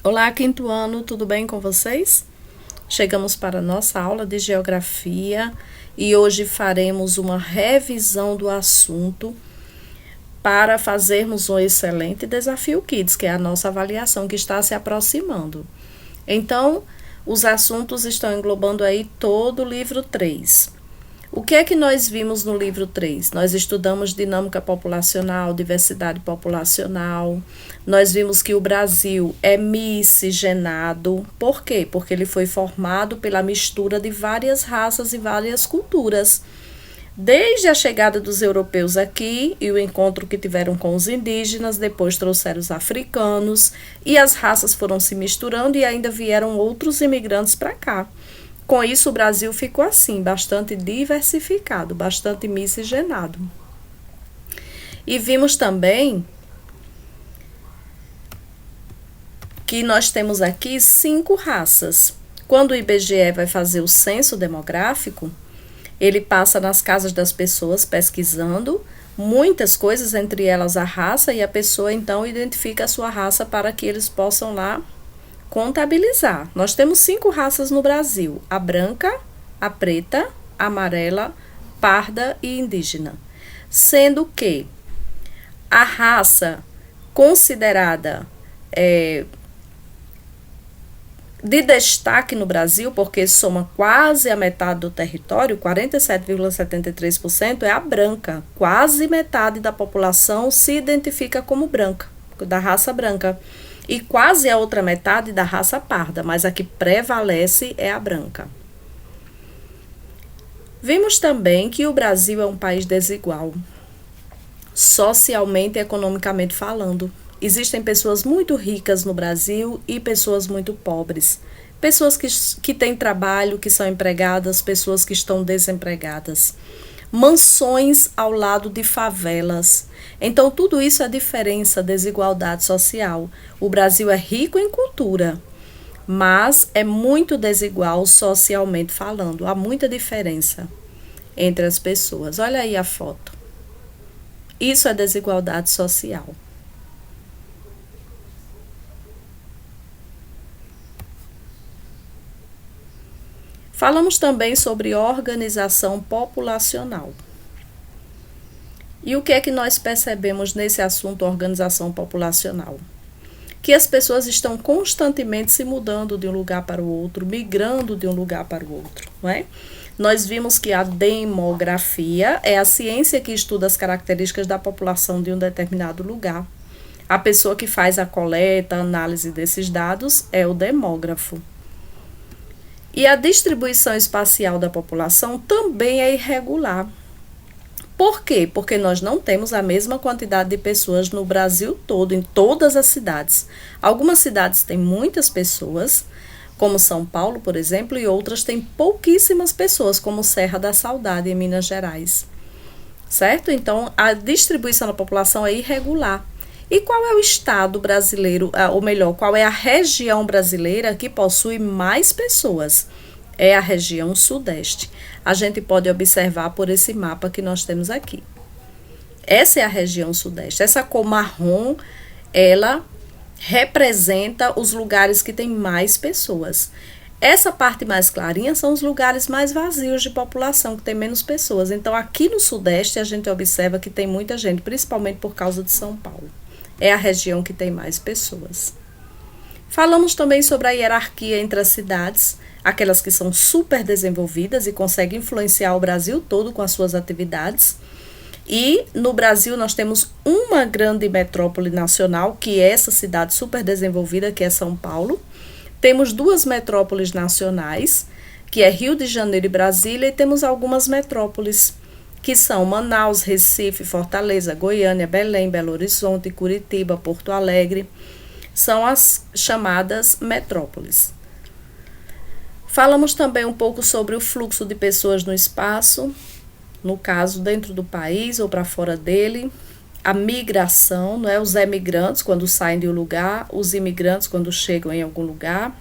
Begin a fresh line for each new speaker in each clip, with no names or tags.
Olá, quinto ano, tudo bem com vocês? Chegamos para a nossa aula de geografia e hoje faremos uma revisão do assunto para fazermos um excelente desafio Kids, que é a nossa avaliação que está se aproximando. Então, os assuntos estão englobando aí todo o livro 3. O que é que nós vimos no livro 3? Nós estudamos dinâmica populacional, diversidade populacional. Nós vimos que o Brasil é miscigenado. Por quê? Porque ele foi formado pela mistura de várias raças e várias culturas. Desde a chegada dos europeus aqui e o encontro que tiveram com os indígenas, depois trouxeram os africanos e as raças foram se misturando e ainda vieram outros imigrantes para cá. Com isso, o Brasil ficou assim, bastante diversificado, bastante miscigenado. E vimos também que nós temos aqui 5 raças. Quando o IBGE vai fazer o censo demográfico, ele passa nas casas das pessoas pesquisando muitas coisas, entre elas a raça, e a pessoa então identifica a sua raça para que eles possam lá contabilizar. Nós temos 5 raças no Brasil: a branca, a preta, a amarela, parda e indígena. Sendo que a raça considerada de destaque no Brasil, porque soma quase a metade do território, 47,73%, é a branca. Quase metade da população se identifica como branca, da raça branca. E quase a outra metade da raça parda, mas a que prevalece é a branca. Vimos também que o Brasil é um país desigual, socialmente e economicamente falando. Existem pessoas muito ricas no Brasil e pessoas muito pobres. Pessoas que têm trabalho, que são empregadas, pessoas que estão desempregadas. Mansões ao lado de favelas. Então, tudo isso é diferença, desigualdade social. O Brasil é rico em cultura, mas é muito desigual socialmente falando. Há muita diferença entre as pessoas. Olha aí a foto. Isso é desigualdade social. Falamos também sobre organização populacional. E o que é que nós percebemos nesse assunto organização populacional? Que as pessoas estão constantemente se mudando de um lugar para o outro, migrando de um lugar para o outro, não é? Nós vimos que a demografia é a ciência que estuda as características da população de um determinado lugar. A pessoa que faz a coleta, a análise desses dados é o demógrafo. E a distribuição espacial da população também é irregular. Por quê? Porque nós não temos a mesma quantidade de pessoas no Brasil todo, em todas as cidades. Algumas cidades têm muitas pessoas, como São Paulo, por exemplo, e outras têm pouquíssimas pessoas, como Serra da Saudade, em Minas Gerais. Certo? Então, a distribuição da população é irregular. E qual é o estado brasileiro, ou melhor, qual é a região brasileira que possui mais pessoas? É a região sudeste. A gente pode observar por esse mapa que nós temos aqui. Essa é a região sudeste. Essa cor marrom, ela representa os lugares que têm mais pessoas. Essa parte mais clarinha são os lugares mais vazios de população, que tem menos pessoas. Então, aqui no sudeste, a gente observa que tem muita gente, principalmente por causa de São Paulo. É a região que tem mais pessoas. Falamos também sobre a hierarquia entre as cidades, aquelas que são super desenvolvidas e conseguem influenciar o Brasil todo com as suas atividades. E no Brasil nós temos uma grande metrópole nacional, que é essa cidade super desenvolvida, que é São Paulo. Temos 2 metrópoles nacionais, que é Rio de Janeiro e Brasília, e temos algumas metrópoles, que são Manaus, Recife, Fortaleza, Goiânia, Belém, Belo Horizonte, Curitiba, Porto Alegre. São as chamadas metrópoles. Falamos também um pouco sobre o fluxo de pessoas no espaço, no caso dentro do país ou para fora dele, a migração, não é? Os emigrantes quando saem de um lugar, os imigrantes quando chegam em algum lugar.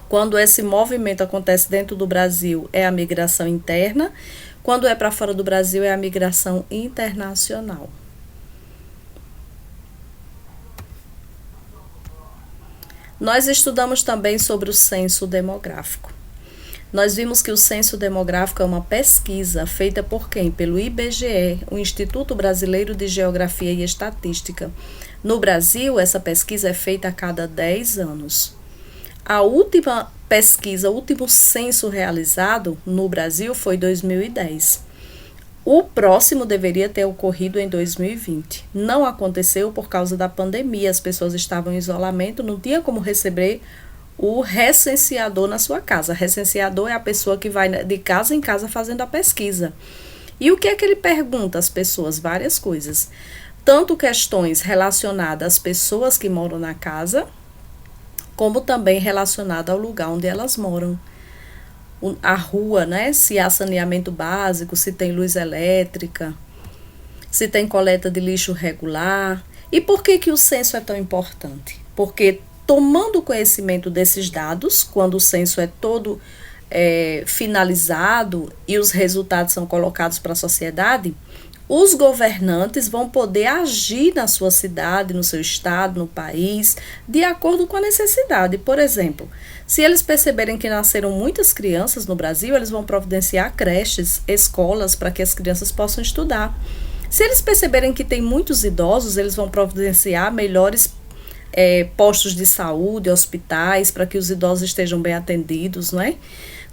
Quando esse movimento acontece dentro do Brasil, é a migração interna. Quando é para fora do Brasil, é a migração internacional. Nós estudamos também sobre o censo demográfico. Nós vimos que o censo demográfico é uma pesquisa feita por quem? Pelo IBGE, o Instituto Brasileiro de Geografia e Estatística. No Brasil, essa pesquisa é feita a cada 10 anos. A última pesquisa, o último censo realizado no Brasil foi 2010. O próximo deveria ter ocorrido em 2020. Não aconteceu por causa da pandemia, as pessoas estavam em isolamento, não tinha como receber o recenseador na sua casa. Recenseador é a pessoa que vai de casa em casa fazendo a pesquisa. E o que é que ele pergunta às pessoas? Várias coisas. Tanto questões relacionadas às pessoas que moram na casa, como também relacionadas ao lugar onde elas moram. A rua, né? Se há saneamento básico, se tem luz elétrica, se tem coleta de lixo regular. E por que o censo é tão importante? Porque tomando conhecimento desses dados, quando o censo é todo finalizado e os resultados são colocados para a sociedade, os governantes vão poder agir na sua cidade, no seu estado, no país, de acordo com a necessidade. Por exemplo, se eles perceberem que nasceram muitas crianças no Brasil, eles vão providenciar creches, escolas, para que as crianças possam estudar. Se eles perceberem que tem muitos idosos, eles vão providenciar melhores postos de saúde, hospitais, para que os idosos estejam bem atendidos, não é?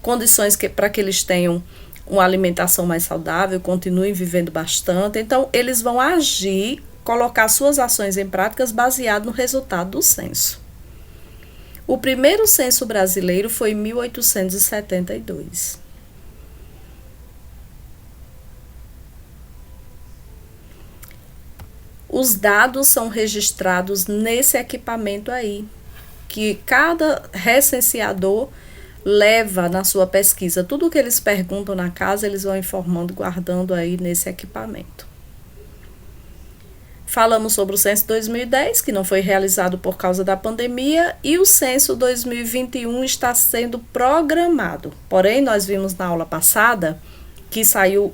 Condições para que eles tenham uma alimentação mais saudável, continuem vivendo bastante. Então, eles vão agir, colocar suas ações em práticas baseado no resultado do censo. O primeiro censo brasileiro foi em 1872. Os dados são registrados nesse equipamento aí, que cada recenseador leva na sua pesquisa. Tudo que eles perguntam na casa, eles vão informando, guardando aí nesse equipamento. Falamos sobre o censo 2010, que não foi realizado por causa da pandemia, e o censo 2021 está sendo programado. Porém, nós vimos na aula passada que saiu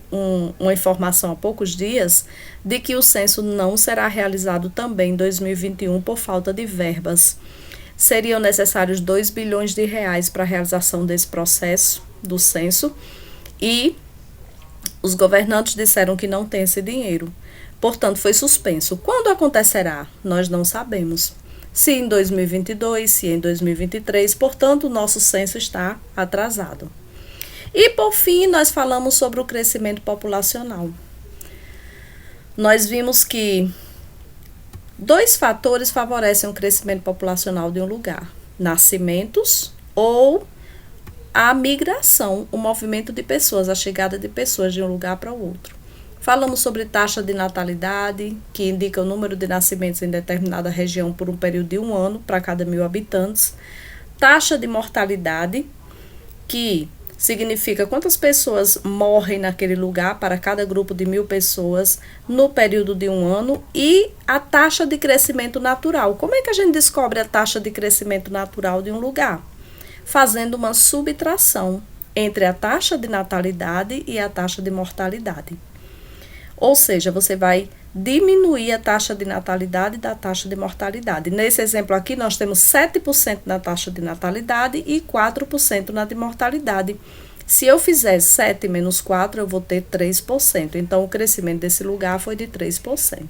uma informação há poucos dias de que o censo não será realizado também em 2021 por falta de verbas. Seriam necessários 2 bilhões de reais para a realização desse processo do censo e os governantes disseram que não tem esse dinheiro. Portanto, foi suspenso. Quando acontecerá? Nós não sabemos. Se em 2022, se em 2023, portanto, o nosso censo está atrasado. E, por fim, nós falamos sobre o crescimento populacional. Nós vimos que 2 fatores favorecem o crescimento populacional de um lugar: nascimentos ou a migração, o movimento de pessoas, a chegada de pessoas de um lugar para o outro. Falamos sobre taxa de natalidade, que indica o número de nascimentos em determinada região por um período de 1 ano para cada 1.000 habitantes. Taxa de mortalidade, que significa quantas pessoas morrem naquele lugar para cada grupo de 1.000 pessoas no período de 1 ano. E a taxa de crescimento natural. Como é que a gente descobre a taxa de crescimento natural de um lugar? Fazendo uma subtração entre a taxa de natalidade e a taxa de mortalidade. Ou seja, você vai diminuir a taxa de natalidade da taxa de mortalidade. Nesse exemplo aqui, nós temos 7% na taxa de natalidade e 4% na de mortalidade. Se eu fizer 7 menos 4, eu vou ter 3%. Então, o crescimento desse lugar foi de 3%.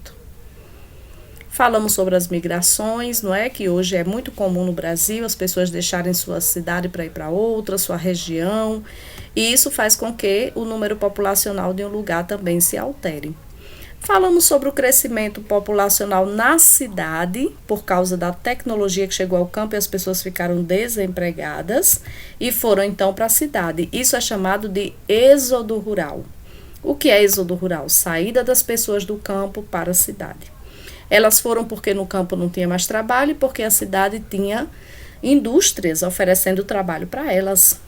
Falamos sobre as migrações, não é? Que hoje é muito comum no Brasil as pessoas deixarem sua cidade para ir para outra, sua região. E isso faz com que o número populacional de um lugar também se altere. Falamos sobre o crescimento populacional na cidade, por causa da tecnologia que chegou ao campo e as pessoas ficaram desempregadas e foram então para a cidade. Isso é chamado de êxodo rural. O que é êxodo rural? Saída das pessoas do campo para a cidade. Elas foram porque no campo não tinha mais trabalho e porque a cidade tinha indústrias oferecendo trabalho para elas.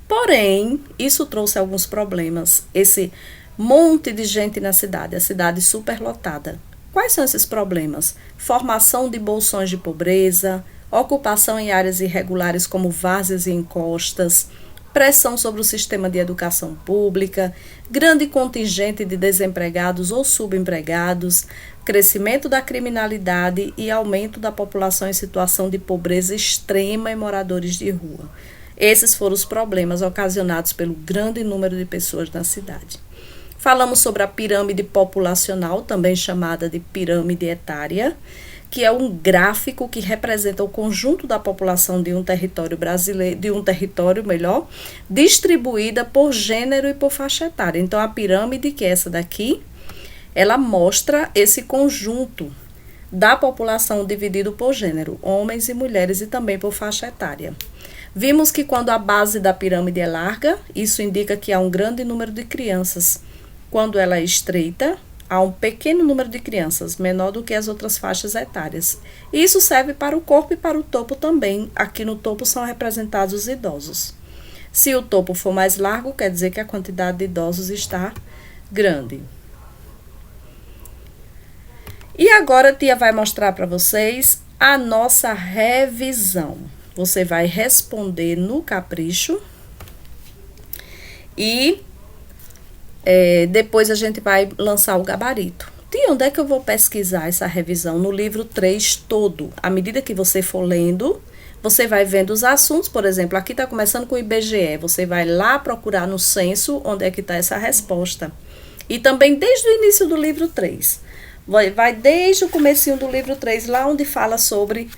Porém, isso trouxe alguns problemas. Esse monte de gente na cidade, a cidade superlotada. Quais são esses problemas? Formação de bolsões de pobreza, ocupação em áreas irregulares como várzeas e encostas, pressão sobre o sistema de educação pública, grande contingente de desempregados ou subempregados, crescimento da criminalidade e aumento da população em situação de pobreza extrema e moradores de rua. Esses foram os problemas ocasionados pelo grande número de pessoas na cidade. Falamos sobre a pirâmide populacional, também chamada de pirâmide etária, que é um gráfico que representa o conjunto da população de um território brasileiro, distribuída por gênero e por faixa etária. Então, a pirâmide, que é essa daqui, ela mostra esse conjunto da população dividido por gênero, homens e mulheres, e também por faixa etária. Vimos que quando a base da pirâmide é larga, isso indica que há um grande número de crianças. Quando ela é estreita, há um pequeno número de crianças, menor do que as outras faixas etárias. Isso serve para o corpo e para o topo também. Aqui no topo são representados os idosos. Se o topo for mais largo, quer dizer que a quantidade de idosos está grande. E agora a tia vai mostrar para vocês a nossa revisão. Você vai responder no capricho e depois a gente vai lançar o gabarito. De onde é que eu vou pesquisar essa revisão? No livro 3 todo. À medida que você for lendo, você vai vendo os assuntos. Por exemplo, aqui está começando com o IBGE. Você vai lá procurar no censo onde é que está essa resposta. E também desde o início do livro 3. Vai desde o comecinho do livro 3, lá onde fala sobre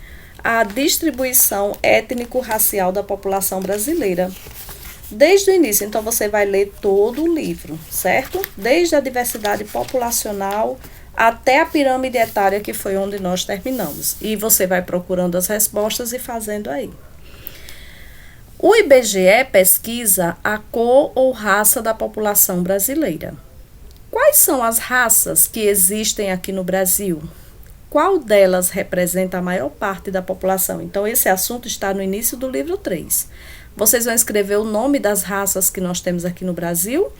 a distribuição étnico-racial da população brasileira. Desde o início, então você vai ler todo o livro, certo? Desde a diversidade populacional até a pirâmide etária, que foi onde nós terminamos. E você vai procurando as respostas e fazendo aí. O IBGE pesquisa a cor ou raça da população brasileira. Quais são as raças que existem aqui no Brasil? Qual delas representa a maior parte da população? Então, esse assunto está no início do livro 3. Vocês vão escrever o nome das raças que nós temos aqui no Brasil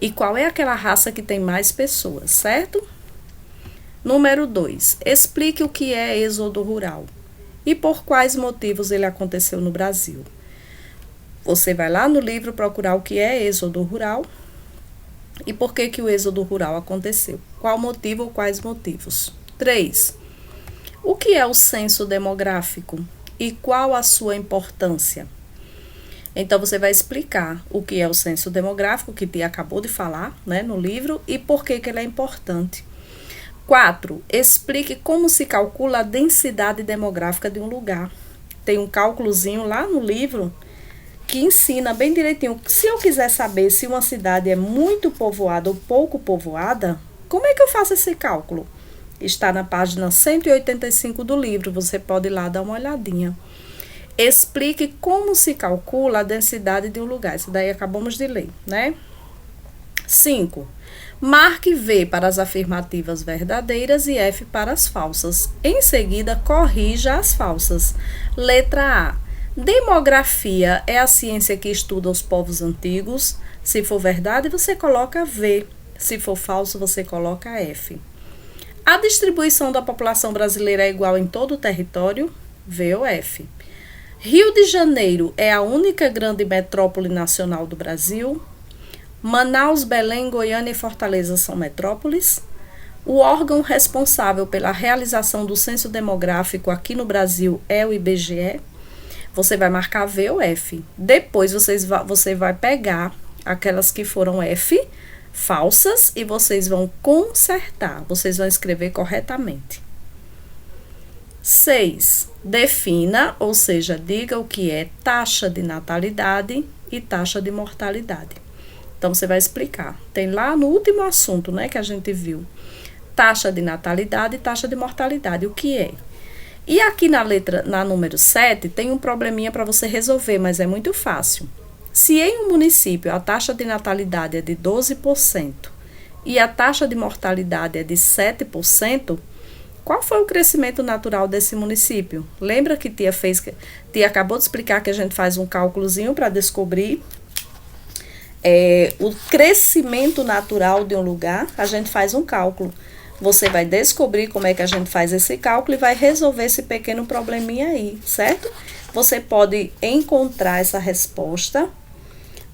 e qual é aquela raça que tem mais pessoas, certo? Número 2. Explique o que é êxodo rural e por quais motivos ele aconteceu no Brasil. Você vai lá no livro procurar o que é êxodo rural e por que o êxodo rural aconteceu. Qual motivo ou quais motivos? 3. O que é o censo demográfico e qual a sua importância? Então, você vai explicar o que é o censo demográfico, que Tia acabou de falar, né, no livro, e por que ele é importante. 4. Explique como se calcula a densidade demográfica de um lugar. Tem um cálculozinho lá no livro que ensina bem direitinho. Se eu quiser saber se uma cidade é muito povoada ou pouco povoada, como é que eu faço esse cálculo? Está na página 185 do livro, você pode ir lá dar uma olhadinha. Explique como se calcula a densidade de um lugar. Isso daí acabamos de ler, né? 5. Marque V para as afirmativas verdadeiras e F para as falsas. Em seguida, corrija as falsas. Letra A. Demografia é a ciência que estuda os povos antigos. Se for verdade, você coloca V. Se for falso, você coloca F. A distribuição da população brasileira é igual em todo o território? V ou F. Rio de Janeiro é a única grande metrópole nacional do Brasil. Manaus, Belém, Goiânia e Fortaleza são metrópoles. O órgão responsável pela realização do censo demográfico aqui no Brasil é o IBGE. Você vai marcar V ou F. Depois você vai pegar aquelas que foram F, falsas, e vocês vão consertar. Vocês vão escrever corretamente. 6. Defina, ou seja, diga o que é taxa de natalidade e taxa de mortalidade. Então, você vai explicar. Tem lá no último assunto, né, que a gente viu. Taxa de natalidade e taxa de mortalidade. O que é? E aqui na número 7, tem um probleminha para você resolver, mas é muito fácil. Se em um município a taxa de natalidade é de 12% e a taxa de mortalidade é de 7%, qual foi o crescimento natural desse município? Lembra que Tia acabou de explicar que a gente faz um cálculozinho para descobrir o crescimento natural de um lugar? A gente faz um cálculo. Você vai descobrir como é que a gente faz esse cálculo e vai resolver esse pequeno probleminha aí, certo? Você pode encontrar essa resposta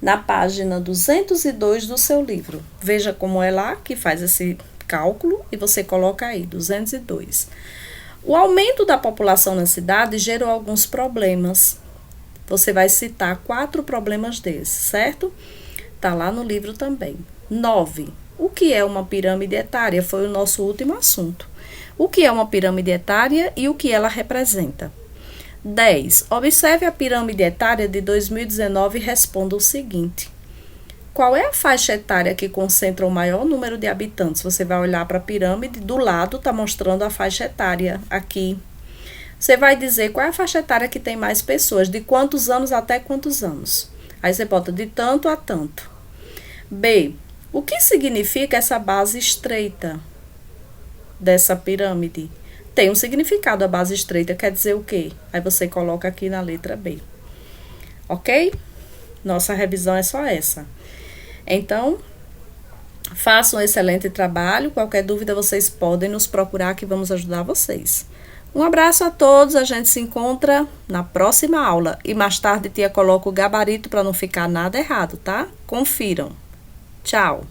na página 202 do seu livro. Veja como é lá que faz esse cálculo e você coloca aí, 202. O aumento da população na cidade gerou alguns problemas. Você vai citar 4 problemas desses, certo? Tá lá no livro também. 9. O que é uma pirâmide etária? Foi o nosso último assunto. O que é uma pirâmide etária e o que ela representa? 10. Observe a pirâmide etária de 2019 e responda o seguinte. Qual é a faixa etária que concentra o maior número de habitantes? Você vai olhar para a pirâmide, do lado está mostrando a faixa etária aqui. Você vai dizer qual é a faixa etária que tem mais pessoas, de quantos anos até quantos anos. Aí você bota de tanto a tanto. B. O que significa essa base estreita dessa pirâmide? Tem um significado, a base estreita quer dizer o quê? Aí você coloca aqui na letra B. Ok? Nossa revisão é só essa. Então, façam um excelente trabalho. Qualquer dúvida vocês podem nos procurar que vamos ajudar vocês. Um abraço a todos, a gente se encontra na próxima aula. E mais tarde tia coloca o gabarito para não ficar nada errado, tá? Confiram. Tchau!